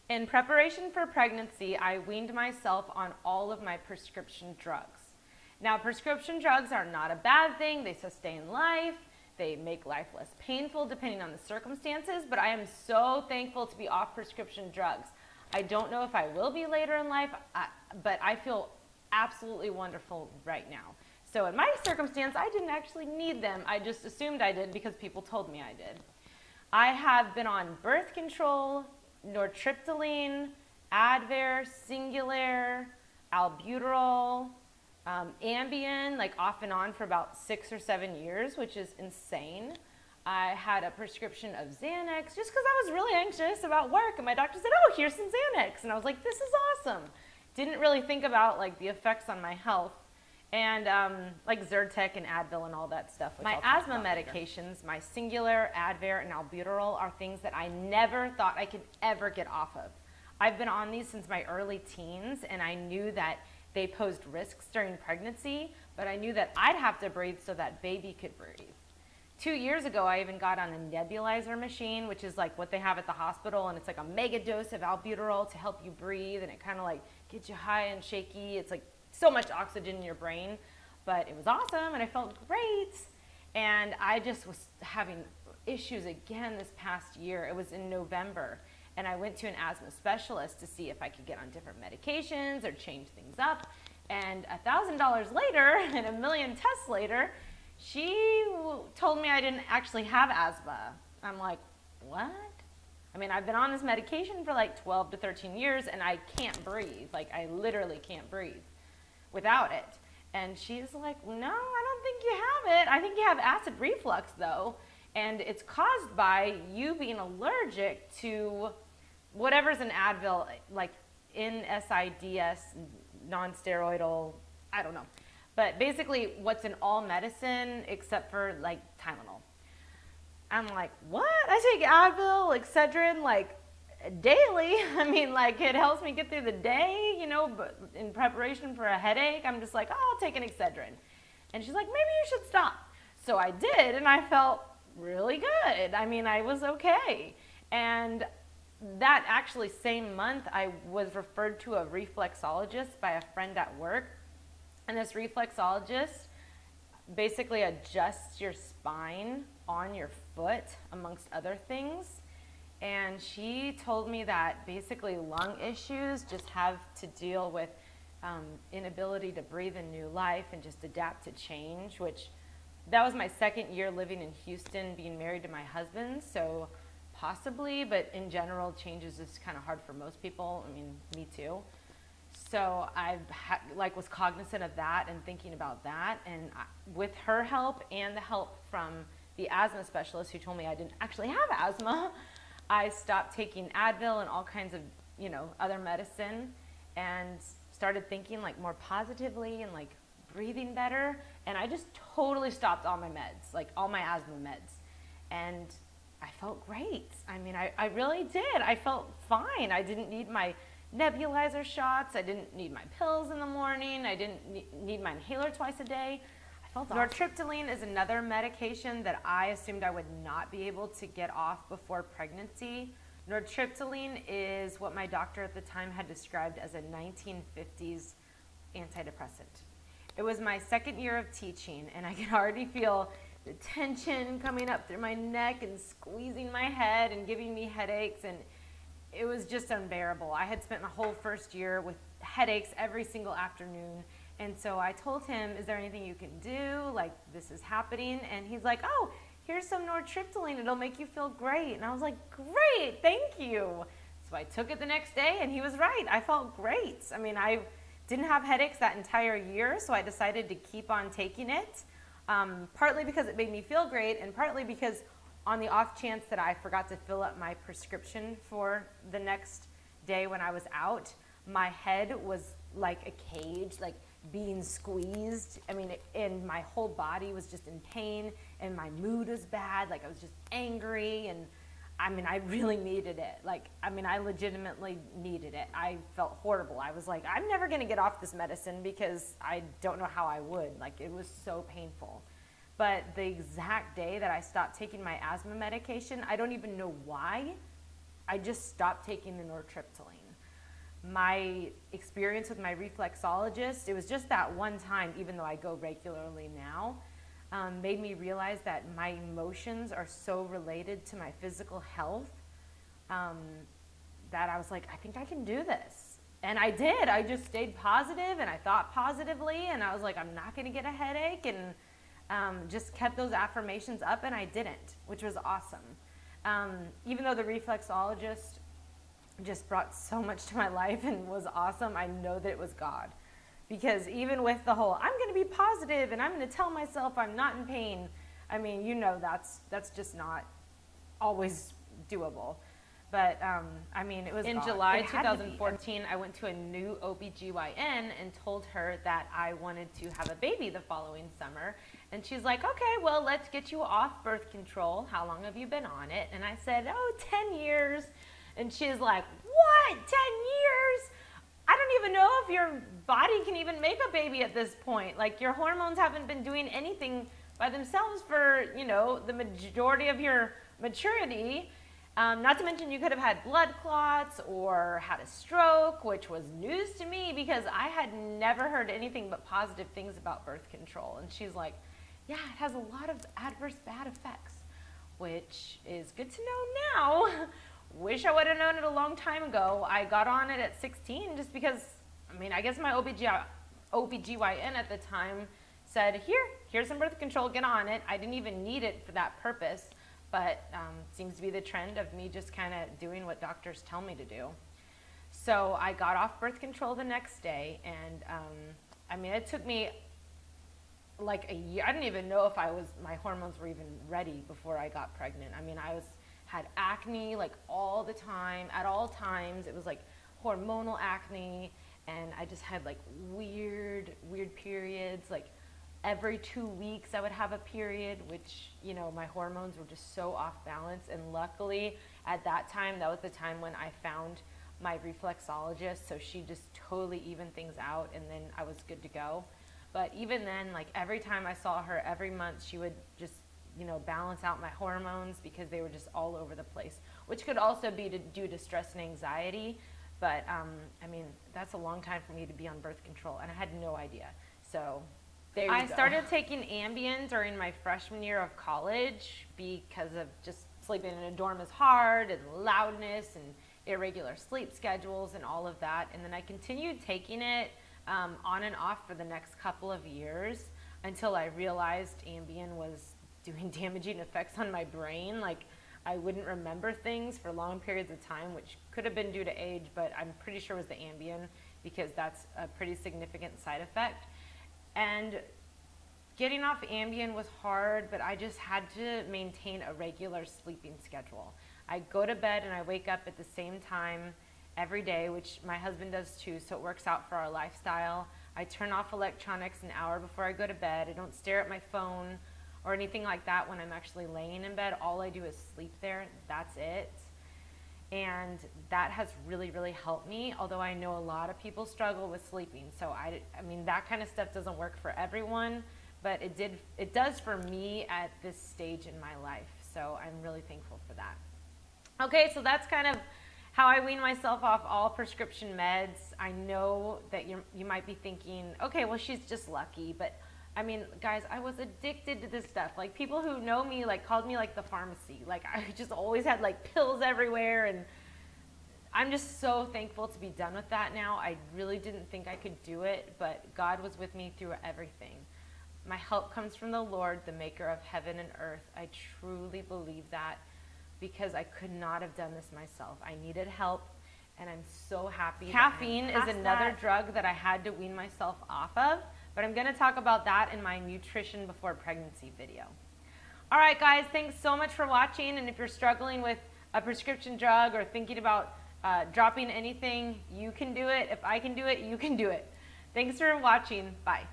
In preparation for pregnancy, I weaned myself on all of my prescription drugs. Now, prescription drugs are not a bad thing. They sustain life. They make life less painful depending on the circumstances, but I am so thankful to be off prescription drugs. I don't know if I will be later in life, but I feel absolutely wonderful right now. So in my circumstance, I didn't actually need them. I just assumed I did because people told me I did. I have been on birth control, Nortriptyline, Advair, Singulair, Albuterol, Ambien, like off and on for about 6 or 7 years, which is insane. I had a prescription of Xanax just because I was really anxious about work, and my doctor said, oh, here's some Xanax. And I was like, this is awesome. Didn't really think about like the effects on my health. And like Zyrtec and Advil and all that stuff. My asthma medications, my Singulair, Advair, and Albuterol are things that I never thought I could ever get off of. I've been on these since my early teens, and I knew that they posed risks during pregnancy, but I knew that I'd have to breathe so that baby could breathe. 2 years ago, I even got on a nebulizer machine, which is like what they have at the hospital, and it's like a mega dose of albuterol to help you breathe, and it kind of like gets you high and shaky. It's like so much oxygen in your brain, but it was awesome and I felt great. And I just was having issues again this past year. It was in November, and I went to an asthma specialist to see if I could get on different medications or change things up. And $1,000 later and a million tests later, she told me I didn't actually have asthma. I'm like, what? I mean, I've been on this medication for like 12 to 13 years and I can't breathe. Like, I literally can't breathe without it. And she's like, no, I don't think you have it. I think you have acid reflux though. And it's caused by you being allergic to whatever's in Advil, like NSAIDs, non-steroidal, I don't know. But basically what's in all medicine except for like Tylenol. I'm like, what? I take Advil, Excedrin, like daily. I mean, like, it helps me get through the day, you know, but in preparation for a headache, I'm just like, oh, I'll take an Excedrin. And she's like, maybe you should stop. So I did, and I felt really good. I mean, I was okay. And that actually same month, I was referred to a reflexologist by a friend at work. And this reflexologist basically adjusts your spine on your foot, amongst other things. And she told me that basically lung issues just have to deal with inability to breathe in new life and just adapt to change, which that was my second year living in Houston, being married to my husband, so possibly, but in general, change is just kind of hard for most people. I mean, me too. So I was cognizant of that and thinking about that, and with her help and the help from the asthma specialist who told me I didn't actually have asthma, I stopped taking Advil and all kinds of, you know, other medicine and started thinking like more positively and like breathing better. And I just totally stopped all my meds, like all my asthma meds. And I felt great. I mean, I really did. I felt fine. I didn't need my nebulizer shots. I didn't need my pills in the morning. I didn't need my inhaler twice a day. Nortriptyline is another medication that I assumed I would not be able to get off before pregnancy. Nortriptyline is what my doctor at the time had described as a 1950s antidepressant. It was my second year of teaching, and I could already feel the tension coming up through my neck and squeezing my head and giving me headaches, and it was just unbearable. I had spent my whole first year with headaches every single afternoon. And so I told him, is there anything you can do? Like, this is happening. And he's like, oh, here's some Nortriptyline. It'll make you feel great. And I was like, great, thank you. So I took it the next day, and he was right. I felt great. I mean, I didn't have headaches that entire year, so I decided to keep on taking it, partly because it made me feel great, and partly because on the off chance that I forgot to fill up my prescription for the next day when I was out, my head was like a cage, like being squeezed. I mean, and my whole body was just in pain, and my mood was bad. Like, I was just angry, and I mean, I really needed it. Like, I mean, I legitimately needed it. I felt horrible. I was like, I'm never gonna get off this medicine because I don't know how I would. Like, it was so painful. But the exact day that I stopped taking my asthma medication, I don't even know why, I just stopped taking the Nortriptyline. My experience with my reflexologist, it was just that one time, even though I go regularly now, made me realize that my emotions are so related to my physical health that I was like, I think I can do this. And I did. I just stayed positive and I thought positively, and I was like, I'm not going to get a headache, and just kept those affirmations up, and I didn't, which was awesome. Even though the reflexologist just brought so much to my life and was awesome, I know that it was God. Because even with the whole, I'm going to be positive and I'm going to tell myself I'm not in pain, I mean, you know, that's just not always doable. But, I mean, it was in July 2014, I went to a new OBGYN and told her that I wanted to have a baby the following summer. And she's like, okay, well, let's get you off birth control. How long have you been on it? And I said, oh, 10 years. And she's like, what, 10 years? I don't even know if your body can even make a baby at this point. Like, your hormones haven't been doing anything by themselves for, you know, the majority of your maturity. Not to mention you could have had blood clots or had a stroke, which was news to me because I had never heard anything but positive things about birth control. And she's like, yeah, it has a lot of adverse bad effects, which is good to know now. Wish I would have known it a long time ago. I got on it at 16 just because, I mean, I guess my OBGYN at the time said, here's some birth control, get on it. I didn't even need it for that purpose, but seems to be the trend of me just kind of doing what doctors tell me to do. So I got off birth control the next day, and I mean, it took me like a year. I didn't even know if my hormones were even ready before I got pregnant. I mean, had acne like all the time, at all times. It was like hormonal acne, and I just had like weird periods. Like every 2 weeks I would have a period, which, you know, my hormones were just so off balance. And luckily at that time, that was the time when I found my reflexologist, so she just totally evened things out, and then I was good to go. But even then, like every time I saw her, every month, she would just, you know, balance out my hormones because they were just all over the place, which could also be due to stress and anxiety. But I mean, that's a long time for me to be on birth control, and I had no idea. So there you go. I started taking Ambien during my freshman year of college because of just sleeping in a dorm is hard, and loudness and irregular sleep schedules and all of that. And then I continued taking it on and off for the next couple of years until I realized Ambien was doing damaging effects on my brain. Like, I wouldn't remember things for long periods of time, which could have been due to age, but I'm pretty sure it was the Ambien because that's a pretty significant side effect. And getting off Ambien was hard, but I just had to maintain a regular sleeping schedule. I go to bed and I wake up at the same time every day, which my husband does too, so it works out for our lifestyle. I turn off electronics an hour before I go to bed. I don't stare at my phone or anything like that when I'm actually laying in bed. All I do is sleep there. That's it. And that has really, really helped me, although I know a lot of people struggle with sleeping. So I mean, that kind of stuff doesn't work for everyone, but it does for me at this stage in my life. So I'm really thankful for that. Okay, so that's kind of how I wean myself off all prescription meds. I know that you might be thinking, okay, well, she's just lucky, but I mean, guys, I was addicted to this stuff. Like, people who know me, like, called me like the pharmacy. Like, I just always had like pills everywhere, and I'm just so thankful to be done with that now. I really didn't think I could do it, but God was with me through everything. My help comes from the Lord, the maker of heaven and earth. I truly believe that, because I could not have done this myself. I needed help, and I'm so happy. Caffeine is another drug that I had to wean myself off of, but I'm gonna talk about that in my nutrition before pregnancy video. All right, guys, thanks so much for watching, and if you're struggling with a prescription drug or thinking about dropping anything, you can do it. If I can do it, you can do it. Thanks for watching. Bye.